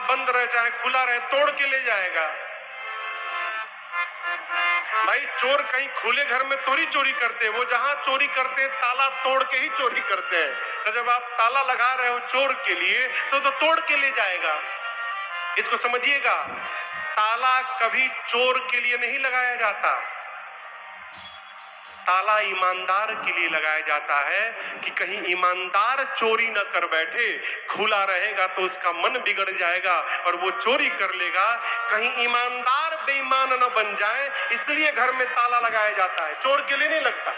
बंद रहे चाहे खुला रहे तोड़ के ले जाएगा। भाई चोर कहीं खुले घर में थोड़ी चोरी करते हैं, वो जहां चोरी करते हैं ताला तोड़ के ही चोरी करते हैं। तो जब आप ताला लगा रहे हो चोर के लिए तो तोड़ के ले जाएगा। इसको समझिएगा, ताला कभी चोर के लिए नहीं लगाया जाता, ताला ईमानदार के लिए लगाया जाता है कि कहीं ईमानदार चोरी न कर बैठे। खुला रहेगा तो उसका मन बिगड़ जाएगा और वो चोरी कर लेगा। कहीं ईमानदार बेईमान न बन जाए, इसलिए घर में ताला लगाया जाता है, चोर के लिए नहीं लगता।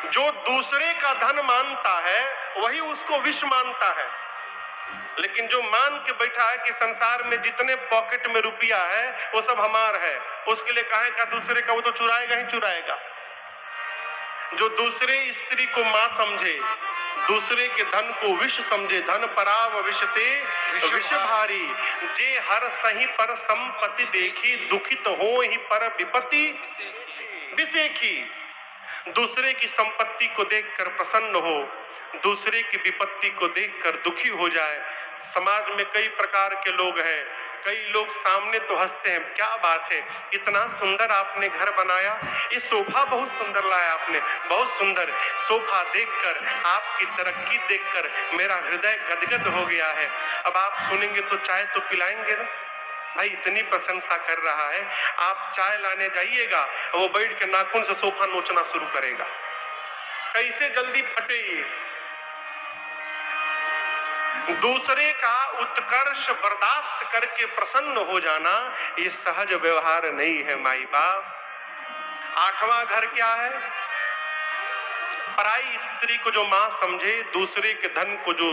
जो दूसरे का धन मानता है वही उसको विष मानता है, लेकिन जो मान के बैठा है कि संसार में जितने पॉकेट में रुपया है वो सब हमार है, उसके लिए काहे का दूसरे का, वो तो चुराएगा ही चुराएगा। जो दूसरे स्त्री को मां समझे, दूसरे के धन को विष समझे, धन पराव विषते विष भारी, जे हर सही पर संपत्ति देखी, दुखित हो ही पर विपत्ति विदेखी। दूसरे की संपत्ति को देखकर प्रसन्न हो, दूसरे की विपत्ति को देखकर दुखी हो जाए। समाज में कई प्रकार के लोग हैं, कई लोग सामने तो हंसते हैं, क्या बात है, इतना सुंदर आपने घर बनाया, ये सोफा बहुत सुंदर लाया आपने, बहुत सुंदर सोफा देखकर, आपकी तरक्की देखकर मेरा हृदय गदगद हो गया है। अब आप सुनेंगे तो चाय तो पिलाएंगे ना, भाई इतनी प्रशंसा कर रहा है, आप चाय लाने जाइएगा, वो बैठ के नाखून से सोफा नोचना शुरू करेगा। कैसे जल्दी फटे ये। दूसरे का उत्कर्ष बर्दाश्त करके प्रसन्न हो जाना ये सहज व्यवहार नहीं है माई बाप। 8वां घर क्या है? पराई स्त्री को जो मां समझे, दूसरे के धन को जो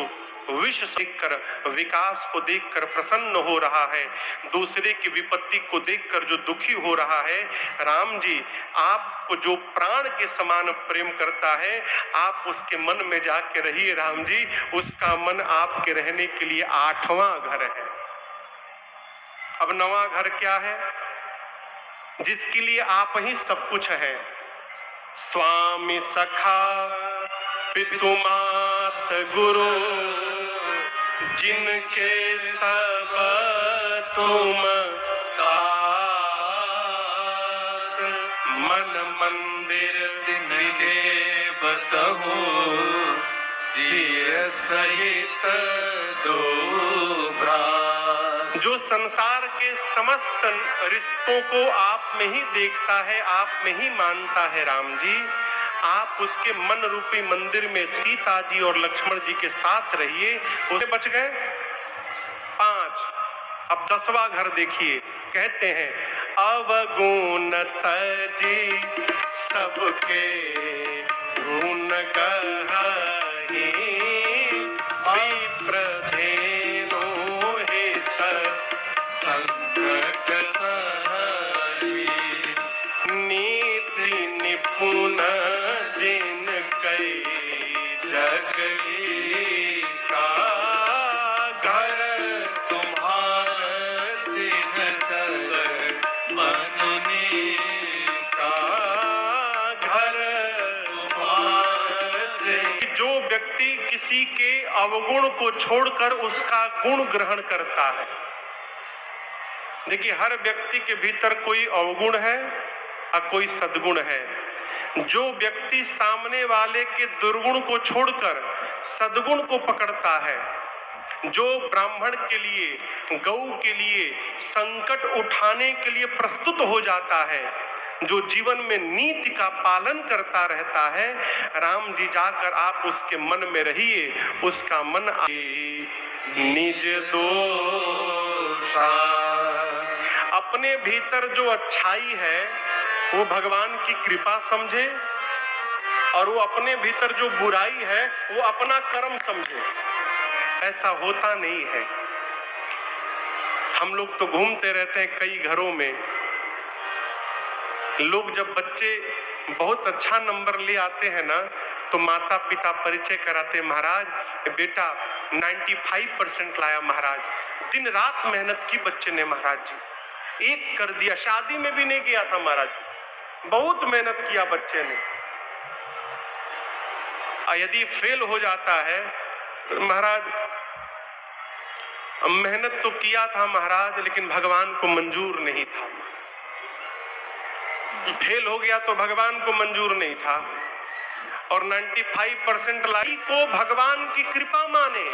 विष देखकर, विकास को देखकर प्रसन्न हो रहा है, दूसरे की विपत्ति को देखकर जो दुखी हो रहा है। राम जी आपको जो प्राण के समान प्रेम करता है, आप उसके मन में जाके रहिए राम जी, उसका मन आपके रहने के लिए 8वां घर है। अब 9वां घर क्या है? जिसके लिए आप ही सब कुछ है। स्वामी सखा पितु मात गुरु, जिनके सब तुम तात, मन मंदिर तिनके बसहु, सिय सहित दो भ्रात। जो संसार के समस्त रिश्तों को आप में ही देखता है, आप में ही मानता है राम जी, आप उसके मन रूपी मंदिर में सीता जी और लक्ष्मण जी के साथ रहिए। उसे बच गए 5। अब 10वां घर देखिए, कहते हैं अवगुण तजी सबके गुण कहि, विप्र धेनु हित संकट सही, नीति निपुण जिन कई जगली का, घर तुम्हारा दिन जग मननी का, घर तुम्हारा दिन। जो व्यक्ति किसी के अवगुण को छोड़कर उसका गुण ग्रहण करता है, देखिए हर व्यक्ति के भीतर कोई अवगुण है और कोई सद्गुण है। जो व्यक्ति सामने वाले के दुर्गुण को छोड़कर सद्गुण को पकड़ता है, जो ब्राह्मण के लिए, गौ के लिए संकट उठाने के लिए प्रस्तुत हो जाता है, जो जीवन में नीति का पालन करता रहता है, राम जी जाकर आप उसके मन में रहिए, उसका मन निज दोषा। अपने भीतर जो अच्छाई है वो भगवान की कृपा समझे, और वो अपने भीतर जो बुराई है वो अपना कर्म समझे। ऐसा होता नहीं है। हम लोग तो घूमते रहते हैं कई घरों में। लोग जब बच्चे बहुत अच्छा नंबर ले आते हैं ना, तो माता पिता परिचय कराते, महाराज बेटा 95% लाया महाराज, दिन रात मेहनत की बच्चे ने महाराज जी, 1 कर दिया, शादी में भी नहीं गया था महाराज जी, बहुत मेहनत किया बच्चे ने। यदि फेल हो जाता है तो महाराज मेहनत तो किया था महाराज, लेकिन भगवान को मंजूर नहीं था। फेल हो गया तो भगवान को मंजूर नहीं था। और 95% लाई को भगवान की कृपा माने।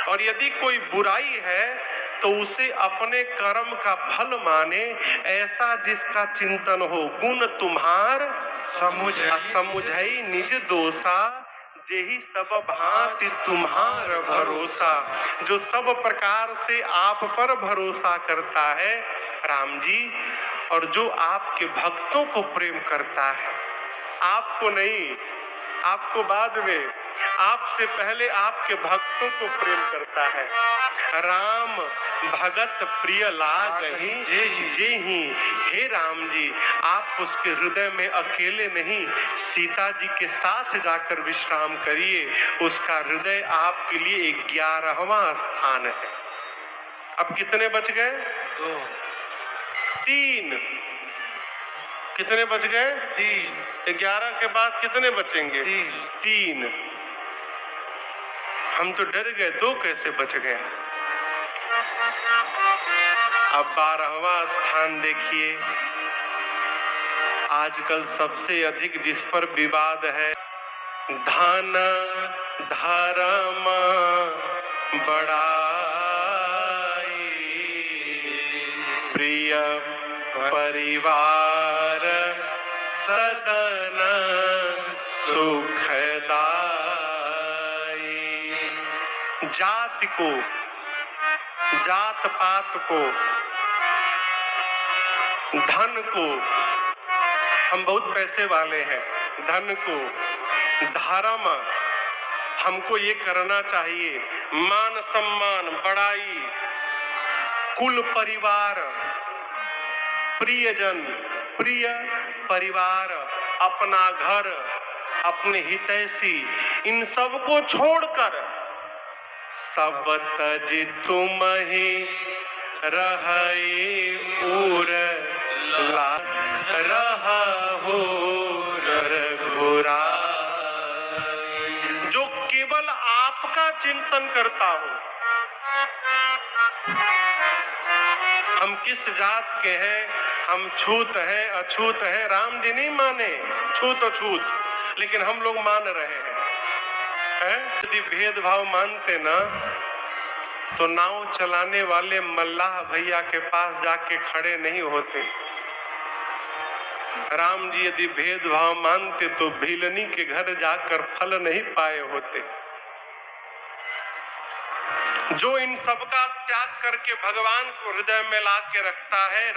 और यदि कोई बुराई है तो उसे अपने कर्म का फल माने, ऐसा जिसका चिंतन हो। गुण तुम्हार समुझई निज दोषा, जेहि सब भांति तुम्हार भरोसा। जो सब प्रकार से आप पर भरोसा करता है राम जी, और जो आपके भक्तों को प्रेम करता है, आपको नहीं, आपको बाद में, आपसे पहले आपके भक्तों को प्रेम करता है। राम भगत प्रिय लागहि जेहि। हे राम जी, आप उसके हृदय में अकेले नहीं, सीता जी के साथ जाकर विश्राम करिए। उसका हृदय आपके लिए 11वां स्थान है। अब कितने बच गए? 2, 3। कितने बच गए? 3। 11 के बाद कितने बचेंगे? 3। हम तो डर गए, 2 कैसे बच गए? अब 12वां स्थान देखिए। आजकल सबसे अधिक जिस पर विवाद है, धन धर्म बड़ाई प्रिय परिवार सदन सुखदाई। जाति को, जात पात को, धन को, हम बहुत पैसे वाले हैं, धन को, धर्म हमको ये करना चाहिए, मान सम्मान, बड़ाई, कुल परिवार, प्रियजन, प्रिय परिवार, अपना घर, अपने हितैषी, इन सब को छोड़कर सब तज तुम ही रहे पूर ला रहो रघुरा। जो केवल आपका चिंतन करता हो। हम किस जात के हैं, हम छूत है अछूत है, राम जी नहीं माने छूत अछूत, लेकिन हम लोग मान रहे हैं। यदि भेदभाव मानते ना तो नाव चलाने वाले मल्लाह भैया के पास जाके खड़े नहीं होते। राम जी यदि भेदभाव मानते तो भीलनी के घर जाकर फल नहीं पाए होते। जो इन सब का त्याग करके भगवान को हृदय में ला के रखता है,